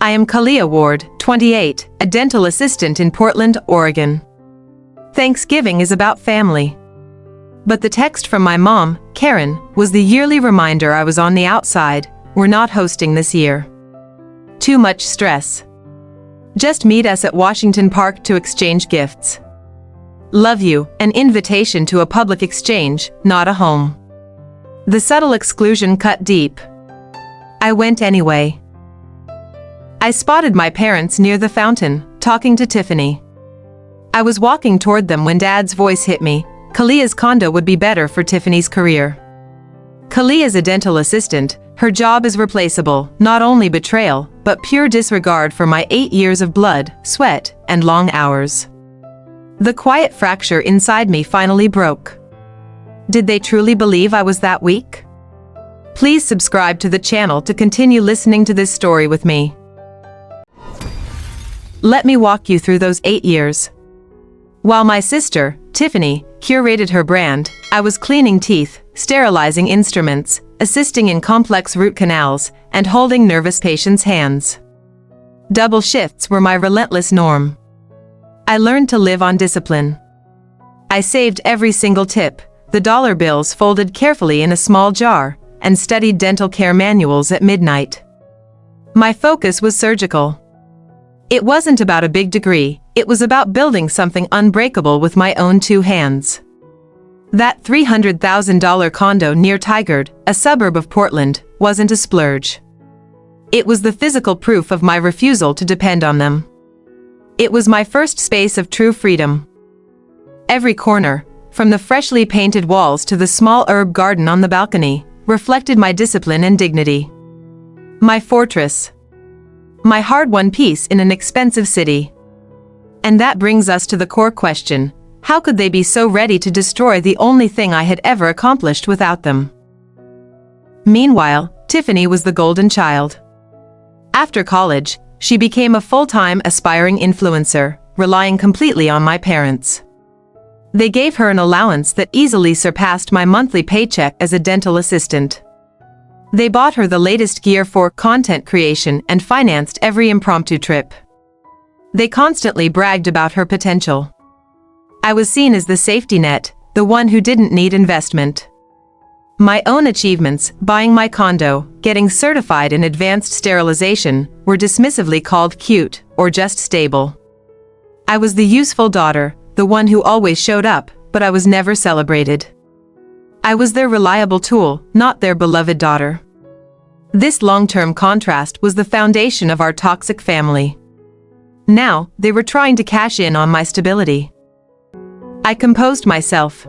I am Kaliyah Ward, 28, a dental assistant in Portland, Oregon. Thanksgiving is about family. But the text from my mom, Karen, was the yearly reminder I was on the outside. We're not hosting this year. Too much stress. Just meet us at Washington Park to exchange gifts. Love you, an invitation to a public exchange, not a home. The subtle exclusion cut deep. I went anyway. I spotted my parents near the fountain, talking to Tiffany. I was walking toward them when Dad's voice hit me. Kaliyah's condo would be better for Tiffany's career. Kaliyah's a dental assistant. Her job is replaceable, not only betrayal, but pure disregard for my 8 years of blood, sweat, and long hours. The quiet fracture inside me finally broke. Did they truly believe I was that weak? Please subscribe to the channel to continue listening to this story with me. Let me walk you through those 8 years. While my sister, Tiffany, curated her brand, I was cleaning teeth, sterilizing instruments, assisting in complex root canals, and holding nervous patients' hands. Double shifts were my relentless norm. I learned to live on discipline. I saved every single tip, the dollar bills folded carefully in a small jar, and studied dental care manuals at midnight. My focus was surgical. It wasn't about a big degree, it was about building something unbreakable with my own 2 hands. That $300,000 condo near Tigard, a suburb of Portland, wasn't a splurge. It was the physical proof of my refusal to depend on them. It was my first space of true freedom. Every corner, from the freshly painted walls to the small herb garden on the balcony, reflected my discipline and dignity. My fortress. My hard-won peace in an expensive city. And that brings us to the core question: how could they be so ready to destroy the only thing I had ever accomplished without them? Meanwhile, Tiffany was the golden child. After college, she became a full-time aspiring influencer, relying completely on my parents. They gave her an allowance that easily surpassed my monthly paycheck as a dental assistant. They bought her the latest gear for content creation and financed every impromptu trip. They constantly bragged about her potential. I was seen as the safety net, the one who didn't need investment. My own achievements, buying my condo, getting certified in advanced sterilization, were dismissively called cute or just stable. I was the useful daughter, the one who always showed up, but I was never celebrated. I was their reliable tool, not their beloved daughter. This long-term contrast was the foundation of our toxic family. Now, they were trying to cash in on my stability. I composed myself.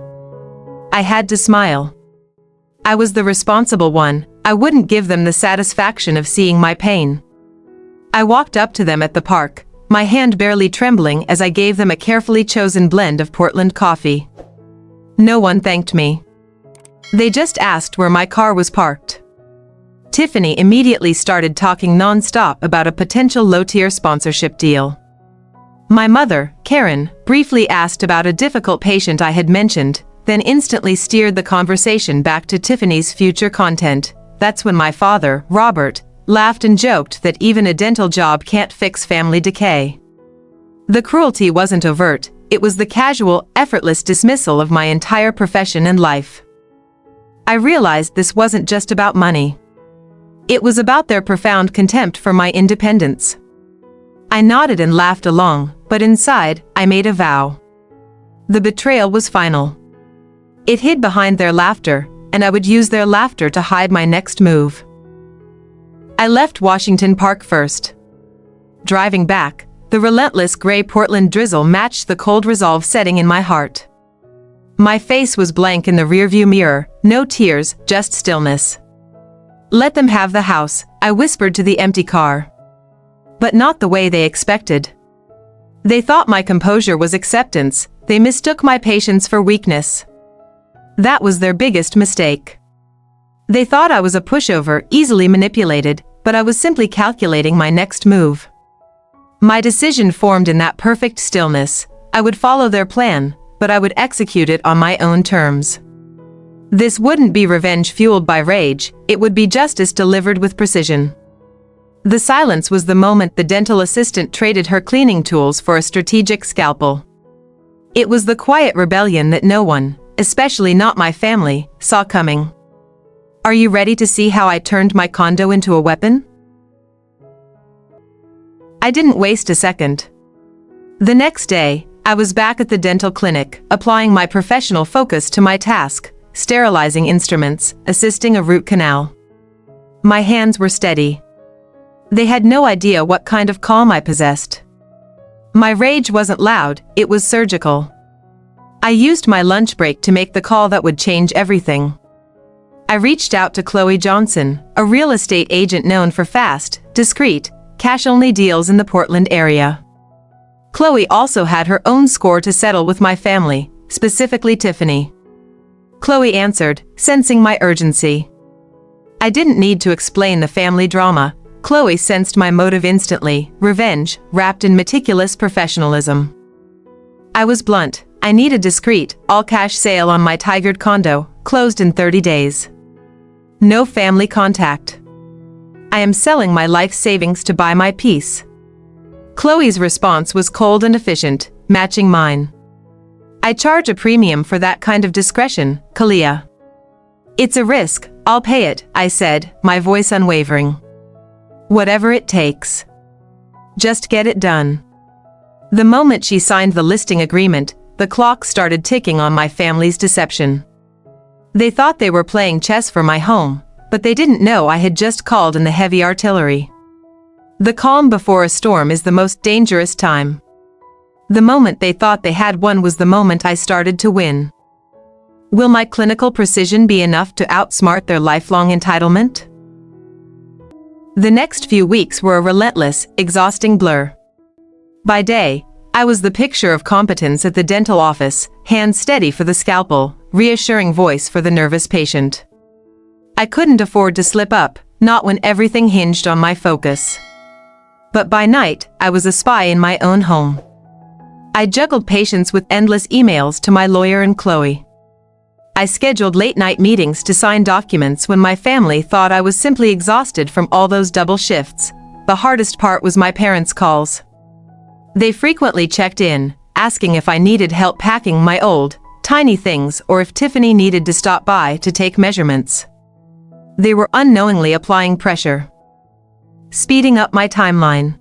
I had to smile. I was the responsible one. I wouldn't give them the satisfaction of seeing my pain. I walked up to them at the park, my hand barely trembling as I gave them a carefully chosen blend of Portland coffee. No one thanked me. They just asked where my car was parked. Tiffany immediately started talking non-stop about a potential low-tier sponsorship deal. My mother, Karen, briefly asked about a difficult patient I had mentioned, then instantly steered the conversation back to Tiffany's future content. That's when my father, Robert, laughed and joked that even a dental job can't fix family decay. The cruelty wasn't overt, it was the casual, effortless dismissal of my entire profession and life. I realized this wasn't just about money. It was about their profound contempt for my independence. I nodded and laughed along, but inside, I made a vow. The betrayal was final. It hid behind their laughter, and I would use their laughter to hide my next move. I left Washington Park first. Driving back, the relentless gray Portland drizzle matched the cold resolve setting in my heart. My face was blank in the rearview mirror, no tears, just stillness. Let them have the house, I whispered to the empty car. But not the way they expected. They thought my composure was acceptance, they mistook my patience for weakness. That was their biggest mistake. They thought I was a pushover, easily manipulated, but I was simply calculating my next move. My decision formed in that perfect stillness. I would follow their plan, but I would execute it on my own terms. This wouldn't be revenge fueled by rage, it would be justice delivered with precision. The silence was the moment the dental assistant traded her cleaning tools for a strategic scalpel. It was the quiet rebellion that no one, especially not my family, saw coming. Are you ready to see how I turned my condo into a weapon? I didn't waste a second. The next day, I was back at the dental clinic, applying my professional focus to my task, sterilizing instruments, assisting a root canal. My hands were steady. They had no idea what kind of calm I possessed. My rage wasn't loud, it was surgical. I used my lunch break to make the call that would change everything. I reached out to Chloe Johnson, a real estate agent known for fast, discreet, cash-only deals in the Portland area. Chloe also had her own score to settle with my family, specifically Tiffany. Chloe answered, sensing my urgency. I didn't need to explain the family drama. Chloe sensed my motive instantly, revenge, wrapped in meticulous professionalism. I was blunt. I need a discreet, all-cash sale on my tigered condo, closed in 30 days. No family contact. I am selling my life savings to buy my peace. Chloe's response was cold and efficient, matching mine. I charge a premium for that kind of discretion, Kaliyah. It's a risk, I'll pay it, I said, my voice unwavering. Whatever it takes. Just get it done. The moment she signed the listing agreement, the clock started ticking on my family's deception. They thought they were playing chess for my home, but they didn't know I had just called in the heavy artillery. The calm before a storm is the most dangerous time. The moment they thought they had won was the moment I started to win. Will my clinical precision be enough to outsmart their lifelong entitlement? The next few weeks were a relentless, exhausting blur. By day, I was the picture of competence at the dental office, hands steady for the scalpel, reassuring voice for the nervous patient. I couldn't afford to slip up, not when everything hinged on my focus. But by night, I was a spy in my own home. I juggled patients with endless emails to my lawyer and Chloe. I scheduled late-night meetings to sign documents when my family thought I was simply exhausted from all those double shifts. The hardest part was my parents' calls. They frequently checked in, asking if I needed help packing my old, tiny things or if Tiffany needed to stop by to take measurements. They were unknowingly applying pressure, speeding up my timeline.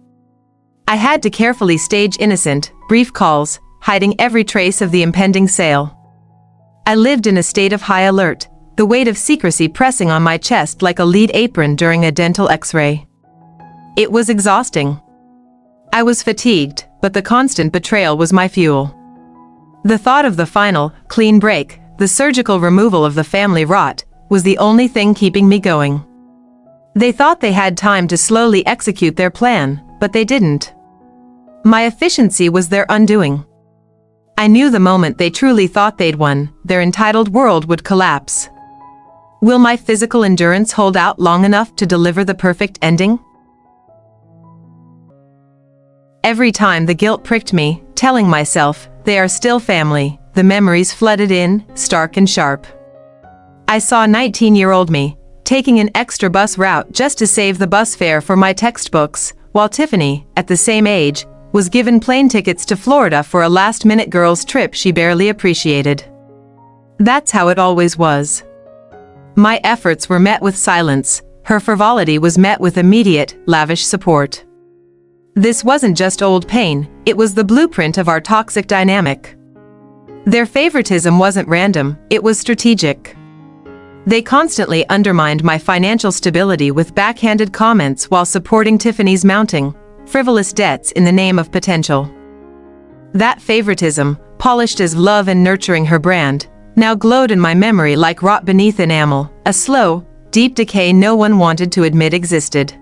I had to carefully stage innocent, brief calls, hiding every trace of the impending sale. I lived in a state of high alert, the weight of secrecy pressing on my chest like a lead apron during a dental X-ray. It was exhausting. I was fatigued, but the constant betrayal was my fuel. The thought of the final, clean break, the surgical removal of the family rot, was the only thing keeping me going. They thought they had time to slowly execute their plan, but they didn't. My efficiency was their undoing. I knew the moment they truly thought they'd won, their entitled world would collapse. Will my physical endurance hold out long enough to deliver the perfect ending? Every time the guilt pricked me, telling myself, they are still family, the memories flooded in, stark and sharp. I saw 19-year-old me, taking an extra bus route just to save the bus fare for my textbooks, while Tiffany, at the same age, was given plane tickets to Florida for a last-minute girls' trip she barely appreciated. That's how it always was. My efforts were met with silence, her frivolity was met with immediate, lavish support. This wasn't just old pain, it was the blueprint of our toxic dynamic. Their favoritism wasn't random, it was strategic. They constantly undermined my financial stability with backhanded comments while supporting Tiffany's mounting, frivolous debts in the name of potential. That favoritism, polished as love and nurturing her brand, now glowed in my memory like rot beneath enamel, a slow, deep decay no one wanted to admit existed.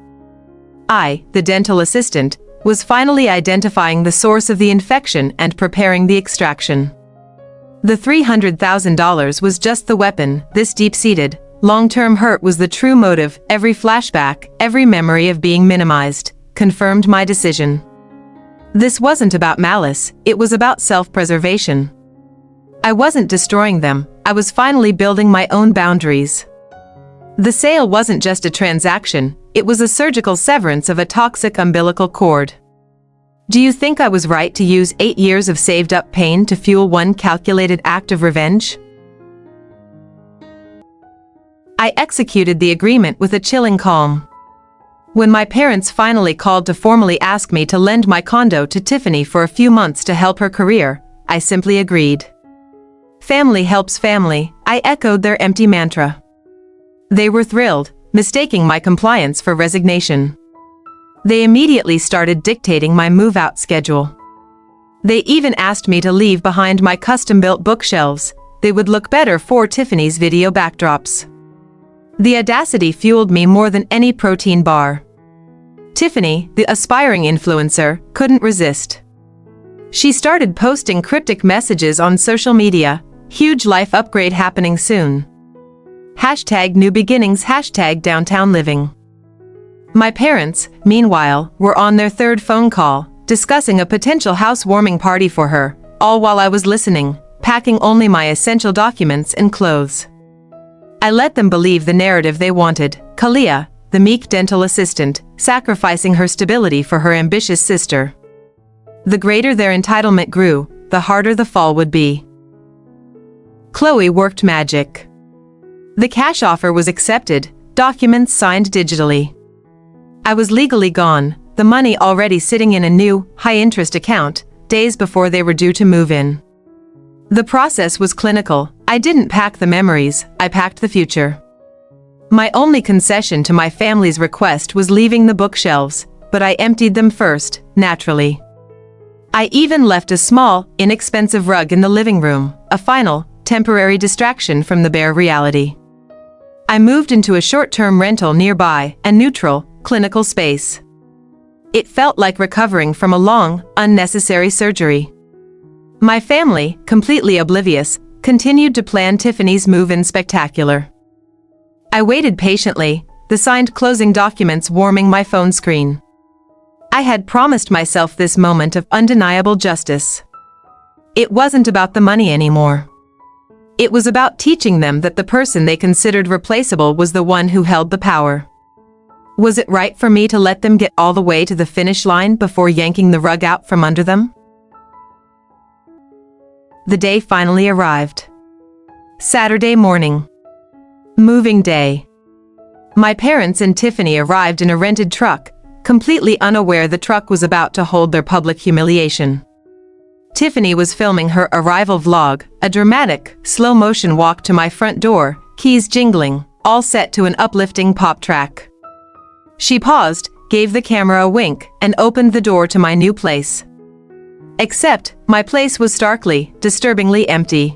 I, the dental assistant, was finally identifying the source of the infection and preparing the extraction. The $300,000 was just the weapon, this deep-seated, long-term hurt was the true motive, every flashback, every memory of being minimized, confirmed my decision. This wasn't about malice, it was about self-preservation. I wasn't destroying them, I was finally building my own boundaries. The sale wasn't just a transaction, It was a surgical severance of a toxic umbilical cord. Do you think I was right to use 8 years of saved-up pain to fuel one calculated act of revenge? I executed the agreement with a chilling calm. When my parents finally called to formally ask me to lend my condo to Tiffany for a few months to help her career, I simply agreed. Family helps family, I echoed their empty mantra. They were thrilled, mistaking my compliance for resignation. They immediately started dictating my move-out schedule. They even asked me to leave behind my custom-built bookshelves. They would look better for Tiffany's video backdrops. The audacity fueled me more than any protein bar. Tiffany, the aspiring influencer, couldn't resist. She started posting cryptic messages on social media. Huge life upgrade happening soon. #new beginnings #downtown living. My parents, meanwhile, were on their third phone call, discussing a potential housewarming party for her, all while I was listening, packing only my essential documents and clothes. I let them believe the narrative they wanted, Kaliyah, the meek dental assistant, sacrificing her stability for her ambitious sister. The greater their entitlement grew, the harder the fall would be. Chloe worked magic. The cash offer was accepted, documents signed digitally. I was legally gone, the money already sitting in a new, high-interest account, days before they were due to move in. The process was clinical. I didn't pack the memories, I packed the future. My only concession to my family's request was leaving the bookshelves, but I emptied them first, naturally. I even left a small, inexpensive rug in the living room, a final, temporary distraction from the bare reality. I moved into a short-term rental nearby, a neutral, clinical space. It felt like recovering from a long, unnecessary surgery. My family, completely oblivious, continued to plan Tiffany's move-in spectacular. I waited patiently, the signed closing documents warming my phone screen. I had promised myself this moment of undeniable justice. It wasn't about the money anymore. It was about teaching them that the person they considered replaceable was the one who held the power. Was it right for me to let them get all the way to the finish line before yanking the rug out from under them? The day finally arrived. Saturday morning. Moving day. My parents and Tiffany arrived in a rented truck, completely unaware the truck was about to hold their public humiliation. Tiffany was filming her arrival vlog, a dramatic, slow-motion walk to my front door, keys jingling, all set to an uplifting pop track. She paused, gave the camera a wink, and opened the door to my new place. Except, my place was starkly, disturbingly empty.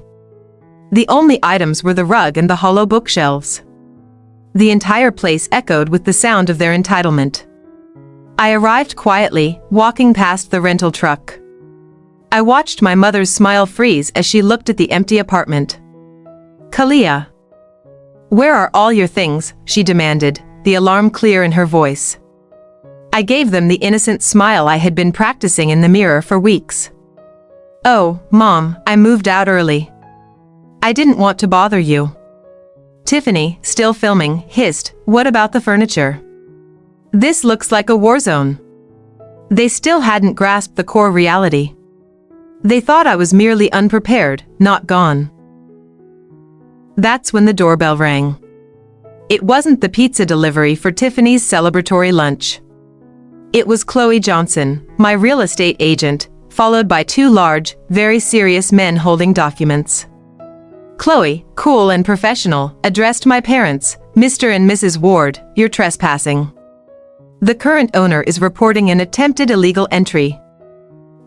The only items were the rug and the hollow bookshelves. The entire place echoed with the sound of their entitlement. I arrived quietly, walking past the rental truck. I watched my mother's smile freeze as she looked at the empty apartment. "Kaliyah, where are all your things?" she demanded, the alarm clear in her voice. I gave them the innocent smile I had been practicing in the mirror for weeks. "Oh, Mom, I moved out early. I didn't want to bother you." Tiffany, still filming, hissed, "What about the furniture? This looks like a war zone." They still hadn't grasped the core reality. They thought I was merely unprepared, not gone. That's when the doorbell rang. It wasn't the pizza delivery for Tiffany's celebratory lunch. It was Chloe Johnson, my real estate agent, followed by two large, very serious men holding documents. Chloe, cool and professional, addressed my parents, "Mr. and Mrs. Ward, you're trespassing. The current owner is reporting an attempted illegal entry."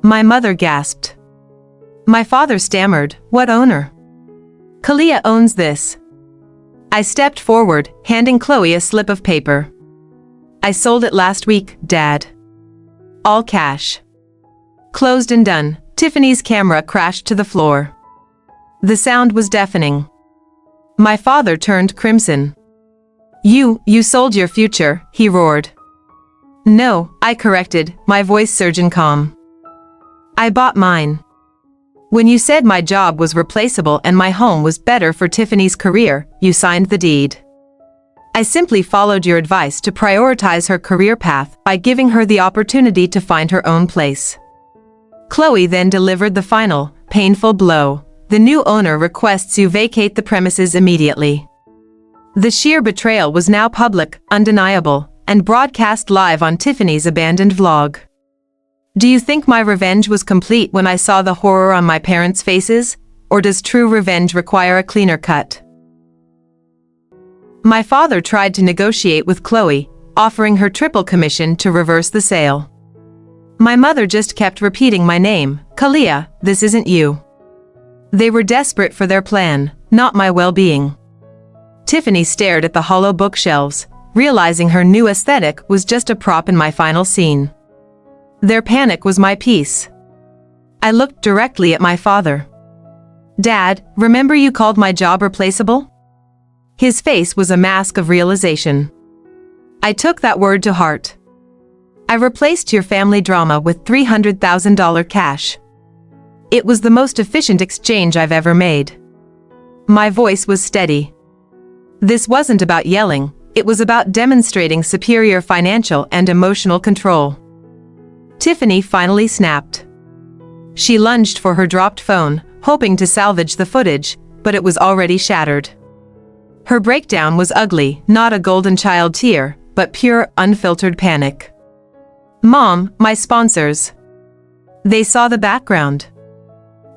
My mother gasped. My father stammered, "What owner?" "Kaliyah owns this." I stepped forward, handing Chloe a slip of paper. "I sold it last week, Dad. All cash." Closed and done, Tiffany's camera crashed to the floor. The sound was deafening. My father turned crimson. You sold your future," he roared. "No," I corrected, my voice surgeon calm. "I bought mine. When you said my job was replaceable and my home was better for Tiffany's career, you signed the deed. I simply followed your advice to prioritize her career path by giving her the opportunity to find her own place. Chloe then delivered the final, painful blow. The new owner requests you vacate the premises immediately. The sheer betrayal was now public, undeniable, and broadcast live on Tiffany's abandoned vlog. Do you think my revenge was complete when I saw the horror on my parents' faces? Or does true revenge require a cleaner cut? My father tried to negotiate with Chloe, offering her triple commission to reverse the sale. My mother just kept repeating my name, Kaliyah, this isn't you. They were desperate for their plan, not my well-being. Tiffany stared at the hollow bookshelves, realizing her new aesthetic was just a prop in my final scene. Their panic was my peace. I looked directly at my father. Dad, remember you called my job replaceable? His face was a mask of realization. I took that word to heart. I replaced your family drama with $300,000 cash. It was the most efficient exchange I've ever made. My voice was steady. This wasn't about yelling, it was about demonstrating superior financial and emotional control. Tiffany finally snapped. She lunged for her dropped phone, hoping to salvage the footage, but it was already shattered. Her breakdown was ugly, not a golden child tear, but pure, unfiltered panic. Mom, my sponsors. They saw the background.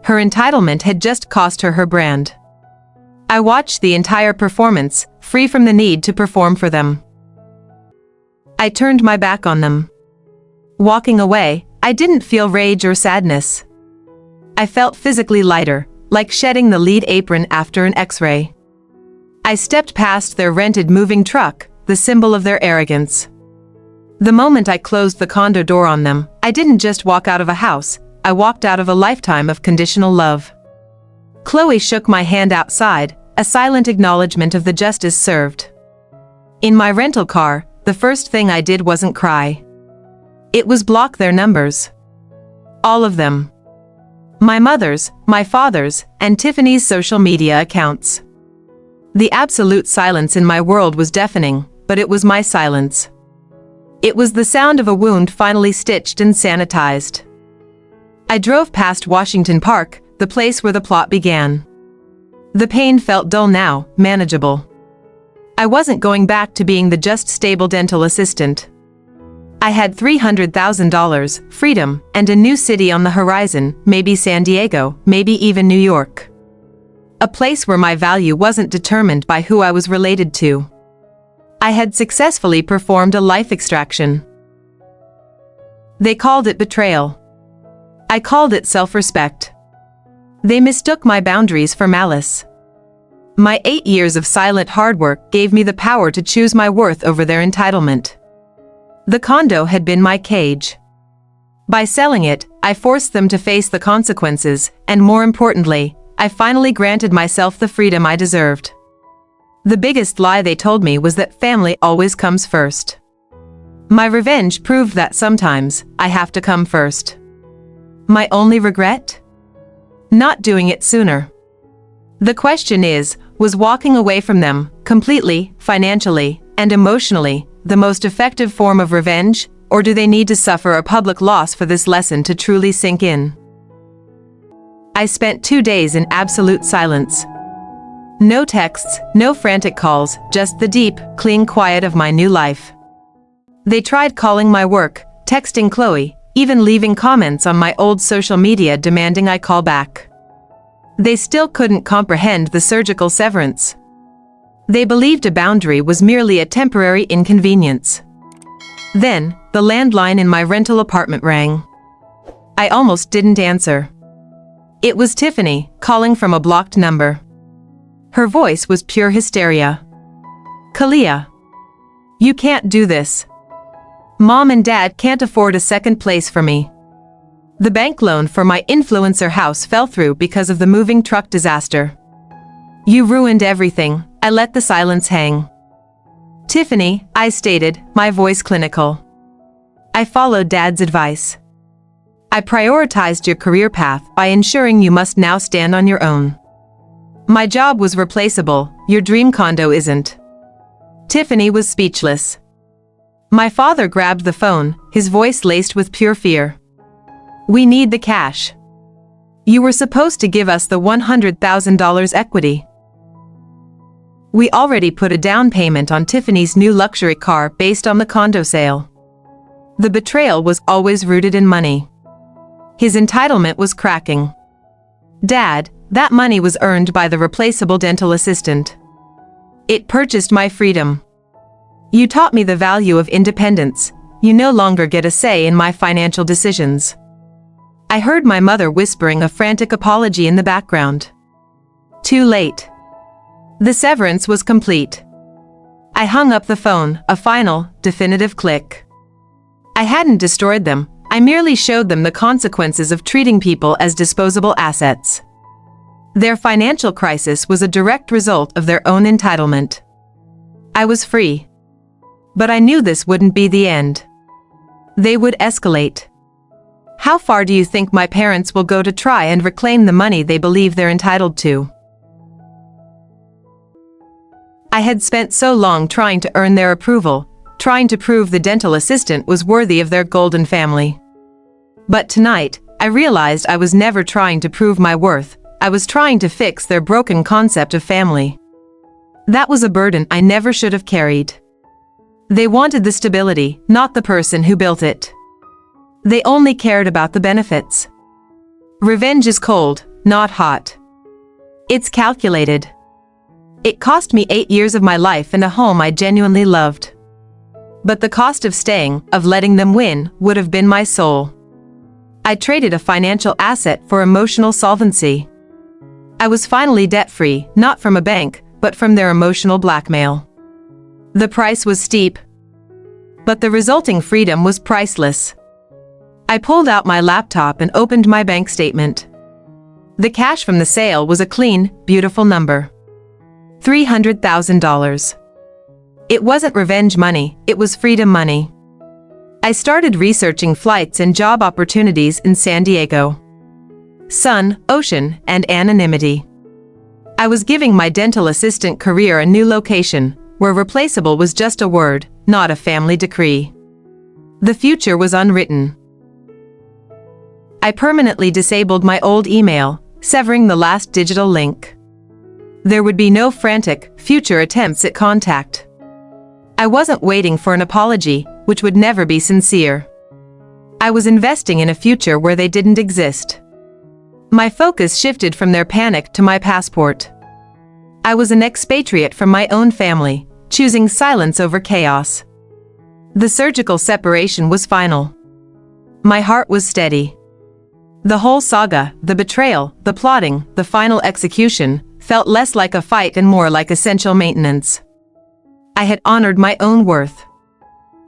Her entitlement had just cost her brand. I watched the entire performance, free from the need to perform for them. I turned my back on them. Walking away, I didn't feel rage or sadness. I felt physically lighter, like shedding the lead apron after an X-ray. I stepped past their rented moving truck, the symbol of their arrogance. The moment I closed the condo door on them, I didn't just walk out of a house, I walked out of a lifetime of conditional love. Chloe shook my hand outside, a silent acknowledgement of the justice served. In my rental car, the first thing I did wasn't cry. It was block their numbers. All of them. My mother's, my father's, and Tiffany's social media accounts. The absolute silence in my world was deafening, but it was my silence. It was the sound of a wound finally stitched and sanitized. I drove past Washington Park, the place where the plot began. The pain felt dull now, manageable. I wasn't going back to being the just stable dental assistant. I had $300,000, freedom, and a new city on the horizon, maybe San Diego, maybe even New York. A place where my value wasn't determined by who I was related to. I had successfully performed a life extraction. They called it betrayal. I called it self-respect. They mistook my boundaries for malice. My 8 years of silent hard work gave me the power to choose my worth over their entitlement. The condo had been my cage. By selling it, I forced them to face the consequences, and more importantly, I finally granted myself the freedom I deserved. The biggest lie they told me was that family always comes first. My revenge proved that sometimes, I have to come first. My only regret? Not doing it sooner. The question is, was walking away from them, completely, financially, and emotionally, the most effective form of revenge, or do they need to suffer a public loss for this lesson to truly sink in? I spent 2 days in absolute silence. No texts, no frantic calls, just the deep, clean quiet of my new life. They tried calling my work, texting Chloe, even leaving comments on my old social media demanding I call back. They still couldn't comprehend the surgical severance. They believed a boundary was merely a temporary inconvenience. Then, the landline in my rental apartment rang. I almost didn't answer. It was Tiffany, calling from a blocked number. Her voice was pure hysteria. Kaliyah. You can't do this. Mom and Dad can't afford a second place for me. The bank loan for my influencer house fell through because of the moving truck disaster. You ruined everything, I let the silence hang. Tiffany, I stated, my voice clinical. I followed Dad's advice. I prioritized your career path by ensuring you must now stand on your own. My job was replaceable, your dream condo isn't. Tiffany was speechless. My father grabbed the phone, his voice laced with pure fear. "We need the cash. You were supposed to give us the $100,000 equity. We already put a down payment on Tiffany's new luxury car based on the condo sale." The betrayal was always rooted in money. His entitlement was cracking. "Dad, that money was earned by the replaceable dental assistant. It purchased my freedom. You taught me the value of independence. You no longer get a say in my financial decisions." I heard my mother whispering a frantic apology in the background. Too late. The severance was complete. I hung up the phone, a final, definitive click. I hadn't destroyed them, I merely showed them the consequences of treating people as disposable assets. Their financial crisis was a direct result of their own entitlement. I was free. But I knew this wouldn't be the end. They would escalate. How far do you think my parents will go to try and reclaim the money they believe they're entitled to? I had spent so long trying to earn their approval, trying to prove the dental assistant was worthy of their golden family. But tonight, I realized I was never trying to prove my worth, I was trying to fix their broken concept of family. That was a burden I never should have carried. They wanted the stability, not the person who built it. They only cared about the benefits. Revenge is cold, not hot. It's calculated. It cost me 8 years of my life and a home I genuinely loved. But the cost of staying, of letting them win, would have been my soul. I traded a financial asset for emotional solvency. I was finally debt-free, not from a bank, but from their emotional blackmail. The price was steep. But the resulting freedom was priceless. I pulled out my laptop and opened my bank statement. The cash from the sale was a clean, beautiful number. $300,000. It wasn't revenge money, it was freedom money. I started researching flights and job opportunities in San Diego. Sun, ocean, and anonymity. I was giving my dental assistant career a new location, where replaceable was just a word, not a family decree. The future was unwritten. I permanently disabled my old email, severing the last digital link. There would be no frantic, future attempts at contact. I wasn't waiting for an apology, which would never be sincere. I was investing in a future where they didn't exist. My focus shifted from their panic to my passport. I was an expatriate from my own family, choosing silence over chaos. The surgical separation was final. My heart was steady. The whole saga, the betrayal, the plotting, the final execution, felt less like a fight and more like essential maintenance. I had honored my own worth.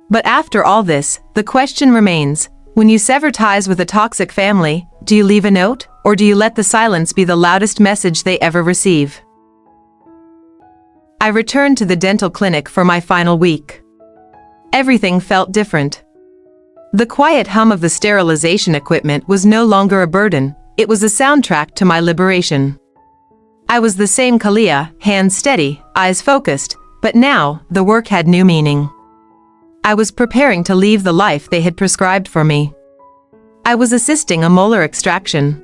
But after all this, the question remains, when you sever ties with a toxic family, do you leave a note, or do you let the silence be the loudest message they ever receive? I returned to the dental clinic for my final week. Everything felt different. The quiet hum of the sterilization equipment was no longer a burden, it was a soundtrack to my liberation. I was the same Kaliyah, hands steady, eyes focused, but now, the work had new meaning. I was preparing to leave the life they had prescribed for me. I was assisting a molar extraction.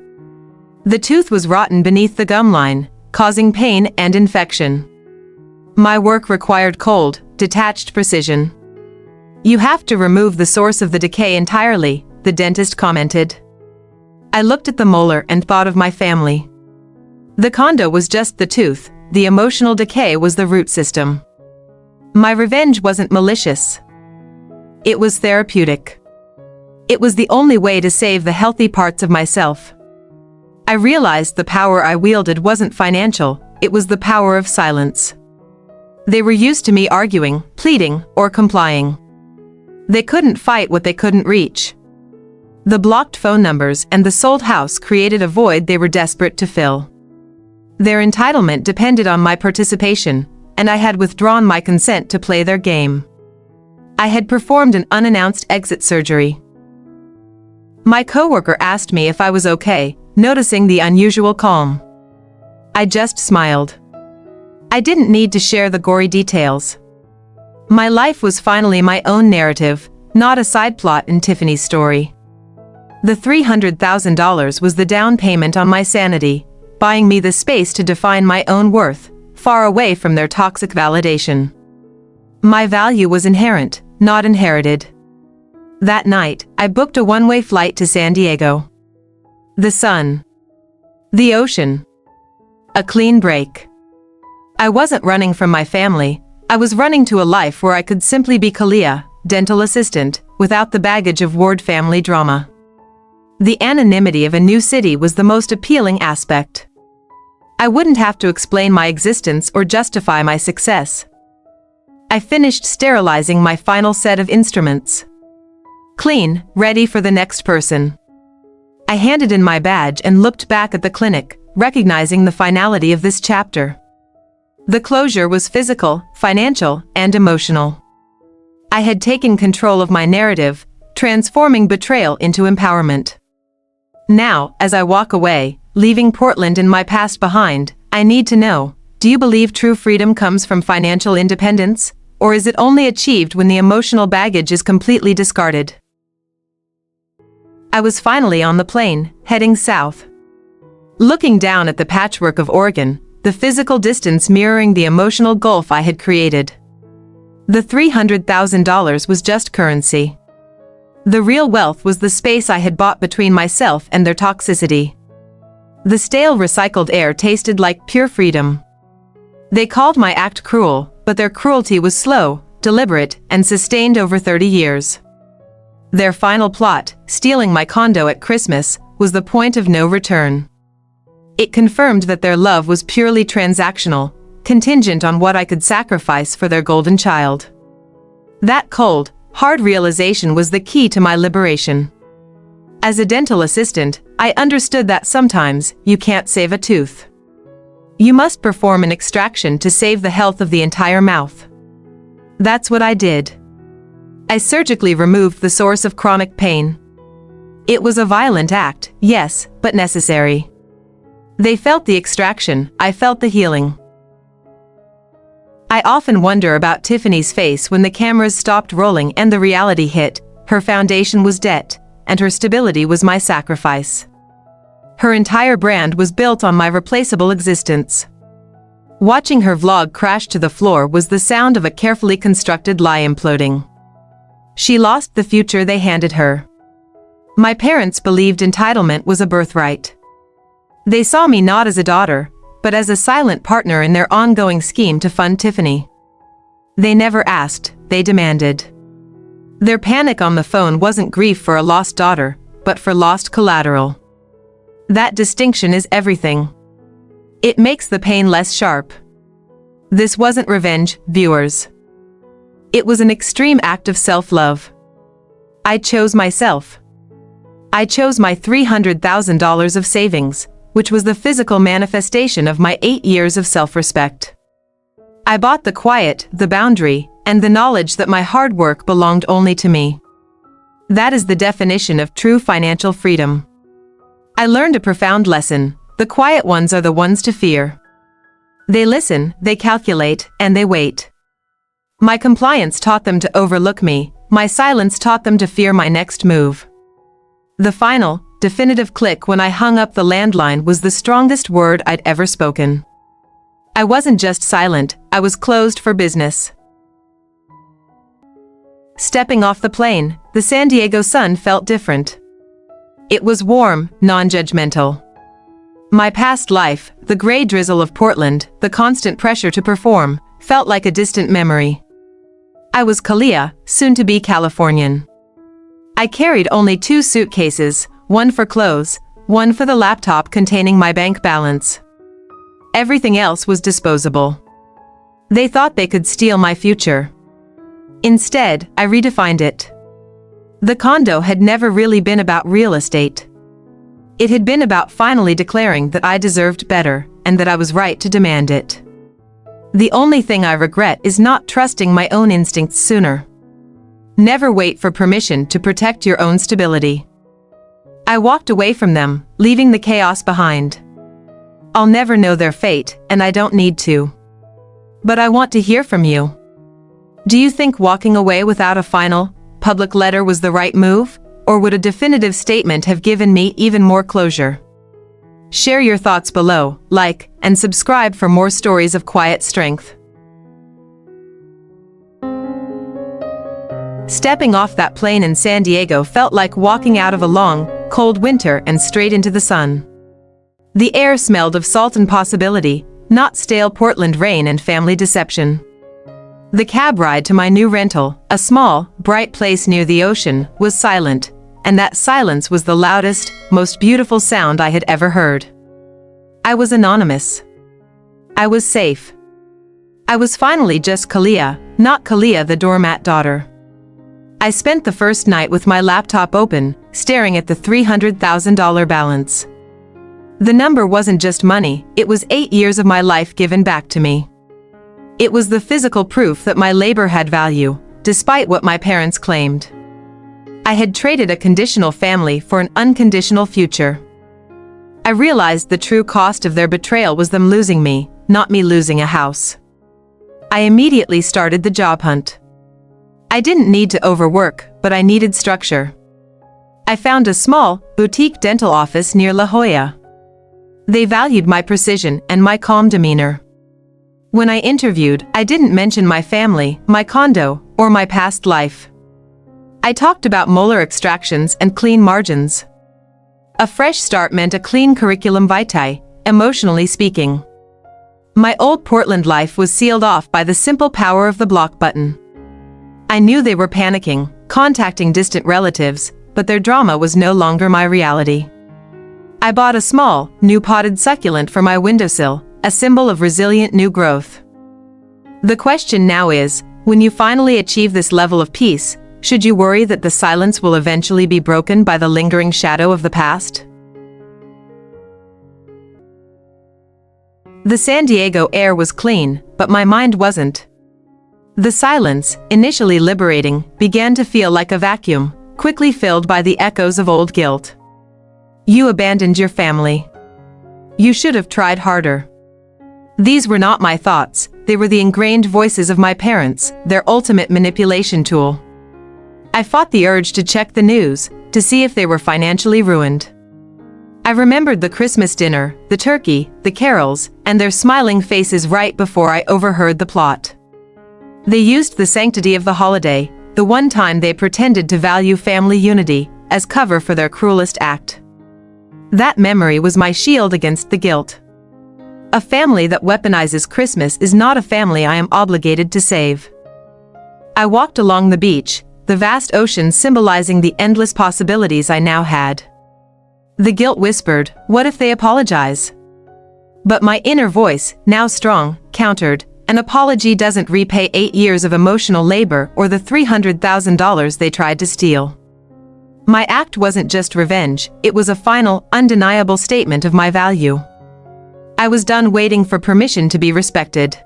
The tooth was rotten beneath the gum line, causing pain and infection. My work required cold, detached precision. "You have to remove the source of the decay entirely," the dentist commented. I looked at the molar and thought of my family. The condo was just the tooth, the emotional decay was the root system. My revenge wasn't malicious. It was therapeutic. It was the only way to save the healthy parts of myself. I realized the power I wielded wasn't financial, it was the power of silence. They were used to me arguing, pleading, or complying. They couldn't fight what they couldn't reach. The blocked phone numbers and the sold house created a void they were desperate to fill. Their entitlement depended on my participation, and I had withdrawn my consent to play their game. I had performed an unannounced exit surgery. My coworker asked me if I was okay, noticing the unusual calm. I just smiled. I didn't need to share the gory details. My life was finally my own narrative, not a side plot in Tiffany's story. The $300,000 was the down payment on my sanity, buying me the space to define my own worth, far away from their toxic validation. My value was inherent, not inherited. That night, I booked a one-way flight to San Diego. The sun. The ocean. A clean break. I wasn't running from my family, I was running to a life where I could simply be Kaliyah, dental assistant, without the baggage of Ward family drama. The anonymity of a new city was the most appealing aspect. I wouldn't have to explain my existence or justify my success. I finished sterilizing my final set of instruments. Clean, ready for the next person. I handed in my badge and looked back at the clinic, recognizing the finality of this chapter. The closure was physical, financial, and emotional. I had taken control of my narrative, transforming betrayal into empowerment. Now, as I walk away, leaving Portland and my past behind, I need to know, do you believe true freedom comes from financial independence, or is it only achieved when the emotional baggage is completely discarded? I was finally on the plane, heading south. Looking down at the patchwork of Oregon, the physical distance mirroring the emotional gulf I had created. The $300,000 was just currency. The real wealth was the space I had bought between myself and their toxicity. The stale recycled air tasted like pure freedom. They called my act cruel, but their cruelty was slow, deliberate, and sustained over 30 years. Their final plot, stealing my condo at Christmas, was the point of no return. It confirmed that their love was purely transactional, contingent on what I could sacrifice for their golden child. That cold, hard realization was the key to my liberation. As a dental assistant, I understood that sometimes you can't save a tooth. You must perform an extraction to save the health of the entire mouth. That's what I did. I surgically removed the source of chronic pain. It was a violent act, yes, but necessary. They felt the extraction, I felt the healing. I often wonder about Tiffany's face when the cameras stopped rolling and the reality hit. Her foundation was debt, and her stability was my sacrifice. Her entire brand was built on my replaceable existence. Watching her vlog crash to the floor was the sound of a carefully constructed lie imploding. She lost the future they handed her. My parents believed entitlement was a birthright. They saw me not as a daughter, but as a silent partner in their ongoing scheme to fund Tiffany. They never asked, they demanded. Their panic on the phone wasn't grief for a lost daughter, but for lost collateral. That distinction is everything. It makes the pain less sharp. This wasn't revenge, viewers. It was an extreme act of self-love. I chose myself. I chose my $300,000 of savings, which was the physical manifestation of my 8 years of self-respect. I bought the quiet, the boundary, and the knowledge that my hard work belonged only to me. That is the definition of true financial freedom. I learned a profound lesson: the quiet ones are the ones to fear. They listen, they calculate, and they wait. My compliance taught them to overlook me, my silence taught them to fear my next move. The final, definitive click when I hung up the landline was the strongest word I'd ever spoken. I wasn't just silent, I was closed for business. Stepping off the plane, the San Diego sun felt different. It was warm, non-judgmental. My past life, the gray drizzle of Portland, the constant pressure to perform, felt like a distant memory. I was Kaliyah, soon to be Californian. I carried only 2 suitcases, one for clothes, one for the laptop containing my bank balance. Everything else was disposable. They thought they could steal my future. Instead, I redefined it. The condo had never really been about real estate. It had been about finally declaring that I deserved better, and that I was right to demand it. The only thing I regret is not trusting my own instincts sooner. Never wait for permission to protect your own stability. I walked away from them, leaving the chaos behind. I'll never know their fate, and I don't need to. But I want to hear from you. Do you think walking away without a final, public letter was the right move, or would a definitive statement have given me even more closure? Share your thoughts below, like, and subscribe for more stories of quiet strength. Stepping off that plane in San Diego felt like walking out of a long, cold winter and straight into the sun. The air smelled of salt and possibility, not stale Portland rain and family deception. The cab ride to my new rental, a small, bright place near the ocean, was silent, and that silence was the loudest, most beautiful sound I had ever heard. I was anonymous. I was safe. I was finally just Kaliyah, not Kaliyah the doormat daughter. I spent the first night with my laptop open, staring at the $300,000 balance. The number wasn't just money, it was 8 years of my life given back to me. It was the physical proof that my labor had value, despite what my parents claimed. I had traded a conditional family for an unconditional future. I realized the true cost of their betrayal was them losing me, not me losing a house. I immediately started the job hunt. I didn't need to overwork, but I needed structure. I found a small, boutique dental office near La Jolla. They valued my precision and my calm demeanor. When I interviewed, I didn't mention my family, my condo, or my past life. I talked about molar extractions and clean margins. A fresh start meant a clean curriculum vitae, emotionally speaking. My old Portland life was sealed off by the simple power of the block button. I knew they were panicking, contacting distant relatives, but their drama was no longer my reality. I bought a small, new potted succulent for my windowsill, a symbol of resilient new growth. The question now is, when you finally achieve this level of peace, should you worry that the silence will eventually be broken by the lingering shadow of the past? The San Diego air was clean, but my mind wasn't. The silence, initially liberating, began to feel like a vacuum, quickly filled by the echoes of old guilt. You abandoned your family. You should have tried harder. These were not my thoughts, they were the ingrained voices of my parents, their ultimate manipulation tool. I fought the urge to check the news, to see if they were financially ruined. I remembered the Christmas dinner, the turkey, the carols, and their smiling faces right before I overheard the plot. They used the sanctity of the holiday, the one time they pretended to value family unity, as cover for their cruelest act. That memory was my shield against the guilt. A family that weaponizes Christmas is not a family I am obligated to save. I walked along the beach, the vast ocean symbolizing the endless possibilities I now had. The guilt whispered, "What if they apologize?" But my inner voice, now strong, countered, "An apology doesn't repay 8 years of emotional labor or the $300,000 they tried to steal." My act wasn't just revenge, it was a final, undeniable statement of my value. I was done waiting for permission to be respected.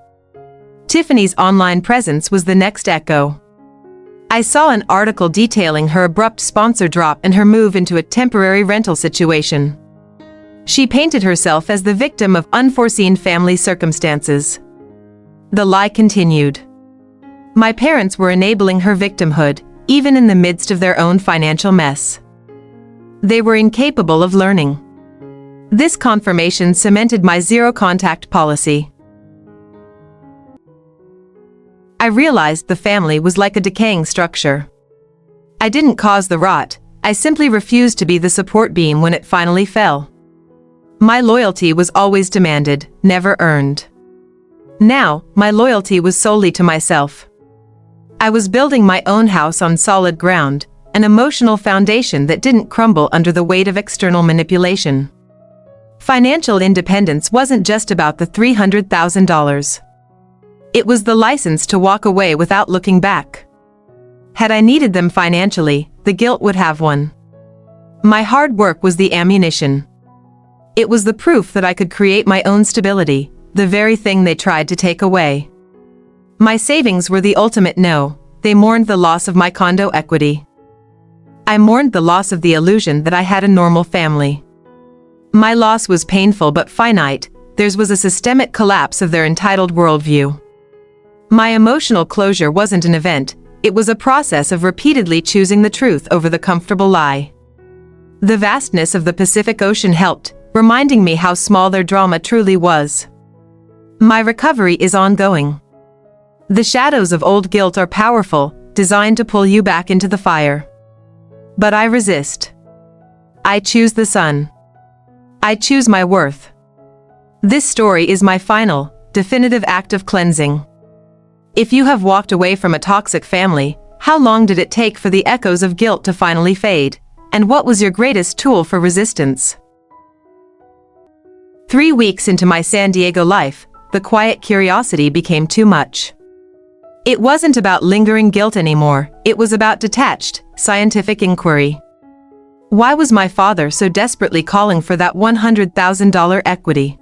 Tiffany's online presence was the next echo. I saw an article detailing her abrupt sponsor drop and her move into a temporary rental situation. She painted herself as the victim of unforeseen family circumstances. The lie continued. My parents were enabling her victimhood, even in the midst of their own financial mess. They were incapable of learning. This confirmation cemented my zero-contact policy. I realized the family was like a decaying structure. I didn't cause the rot, I simply refused to be the support beam when it finally fell. My loyalty was always demanded, never earned. Now, my loyalty was solely to myself. I was building my own house on solid ground, an emotional foundation that didn't crumble under the weight of external manipulation. Financial independence wasn't just about the $300,000. It was the license to walk away without looking back. Had I needed them financially, the guilt would have won. My hard work was the ammunition. It was the proof that I could create my own stability, the very thing they tried to take away. My savings were the ultimate no, they mourned the loss of my condo equity. I mourned the loss of the illusion that I had a normal family. My loss was painful but finite, theirs was a systemic collapse of their entitled worldview. My emotional closure wasn't an event, it was a process of repeatedly choosing the truth over the comfortable lie. The vastness of the Pacific Ocean helped, reminding me how small their drama truly was. My recovery is ongoing. The shadows of old guilt are powerful, designed to pull you back into the fire. But I resist. I choose the sun. I choose my worth. This story is my final, definitive act of cleansing. If you have walked away from a toxic family, how long did it take for the echoes of guilt to finally fade? And what was your greatest tool for resistance? 3 weeks into my San Diego life, the quiet curiosity became too much. It wasn't about lingering guilt anymore, it was about detached, scientific inquiry. Why was my father so desperately calling for that $100,000 equity?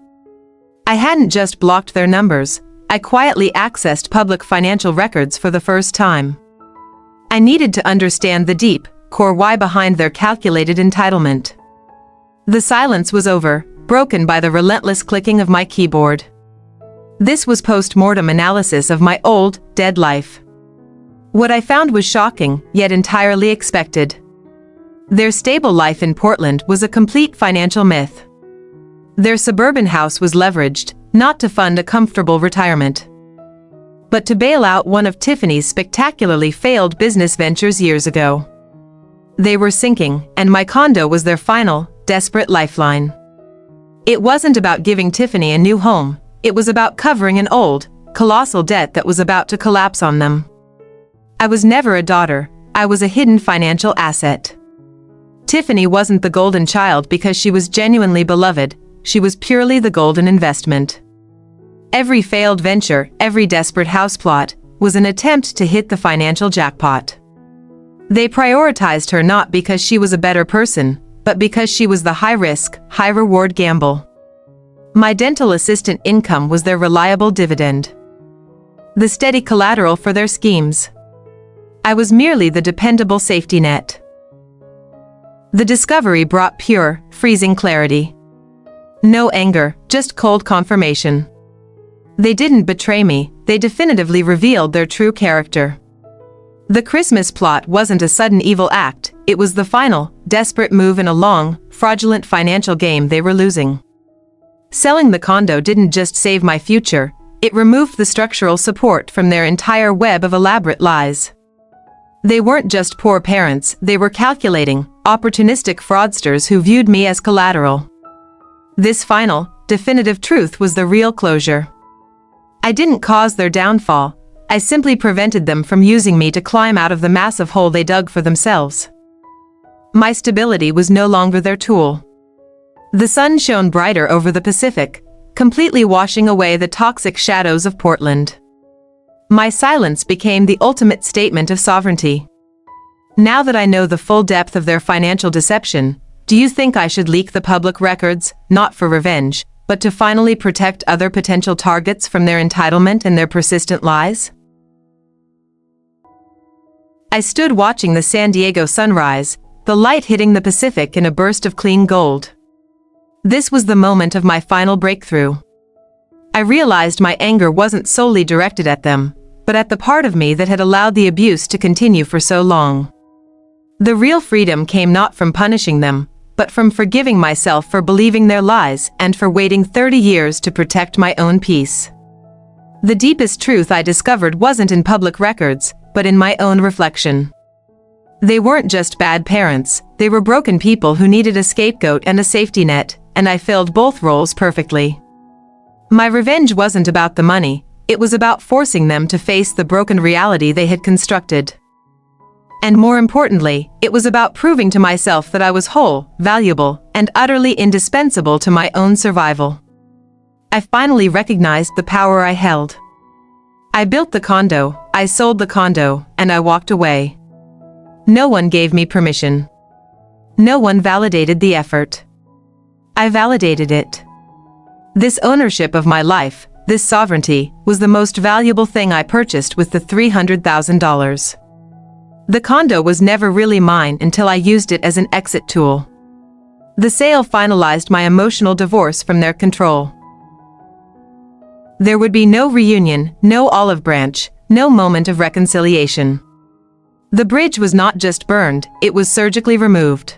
I hadn't just blocked their numbers, I quietly accessed public financial records for the first time. I needed to understand the deep, core why behind their calculated entitlement. The silence was over, broken by the relentless clicking of my keyboard. This was post-mortem analysis of my old, dead life. What I found was shocking, yet entirely expected. Their stable life in Portland was a complete financial myth. Their suburban house was leveraged, not to fund a comfortable retirement, but to bail out one of Tiffany's spectacularly failed business ventures years ago. They were sinking, and my condo was their final, desperate lifeline. It wasn't about giving Tiffany a new home, it was about covering an old, colossal debt that was about to collapse on them. I was never a daughter, I was a hidden financial asset. Tiffany wasn't the golden child because she was genuinely beloved, she was purely the golden investment. Every failed venture, every desperate house plot, was an attempt to hit the financial jackpot. They prioritized her not because she was a better person, but because she was the high-risk, high-reward gamble. My dental assistant income was their reliable dividend. The steady collateral for their schemes. I was merely the dependable safety net. The discovery brought pure, freezing clarity. No anger, just cold confirmation. They didn't betray me, they definitively revealed their true character. The Christmas plot wasn't a sudden evil act, it was the final, desperate move in a long, fraudulent financial game they were losing. Selling the condo didn't just save my future, it removed the structural support from their entire web of elaborate lies. They weren't just poor parents, they were calculating, opportunistic fraudsters who viewed me as collateral. This final, definitive truth was the real closure. I didn't cause their downfall, I simply prevented them from using me to climb out of the massive hole they dug for themselves. My stability was no longer their tool. The sun shone brighter over the Pacific, completely washing away the toxic shadows of Portland. My silence became the ultimate statement of sovereignty. Now that I know the full depth of their financial deception, do you think I should leak the public records, not for revenge, but to finally protect other potential targets from their entitlement and their persistent lies? I stood watching the San Diego sunrise, the light hitting the Pacific in a burst of clean gold. This was the moment of my final breakthrough. I realized my anger wasn't solely directed at them, but at the part of me that had allowed the abuse to continue for so long. The real freedom came not from punishing them, but from forgiving myself for believing their lies and for waiting 30 years to protect my own peace. The deepest truth I discovered wasn't in public records, but in my own reflection. They weren't just bad parents, they were broken people who needed a scapegoat and a safety net, and I filled both roles perfectly. My revenge wasn't about the money, it was about forcing them to face the broken reality they had constructed. And more importantly, it was about proving to myself that I was whole, valuable, and utterly indispensable to my own survival. I finally recognized the power I held. I built the condo, I sold the condo, and I walked away. No one gave me permission. No one validated the effort. I validated it. This ownership of my life, this sovereignty, was the most valuable thing I purchased with the $300,000. The condo was never really mine until I used it as an exit tool. The sale finalized my emotional divorce from their control. There would be no reunion, no olive branch, no moment of reconciliation. The bridge was not just burned, it was surgically removed.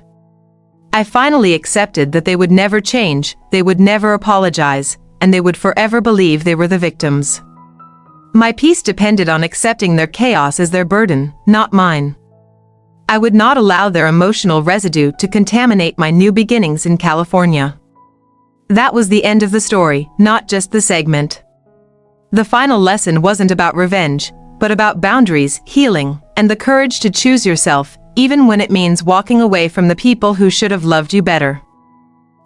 I finally accepted that they would never change, they would never apologize, and they would forever believe they were the victims. My peace depended on accepting their chaos as their burden, not mine. I would not allow their emotional residue to contaminate my new beginnings in California. That was the end of the story, not just the segment. The final lesson wasn't about revenge, but about boundaries, healing, and the courage to choose yourself, even when it means walking away from the people who should have loved you better.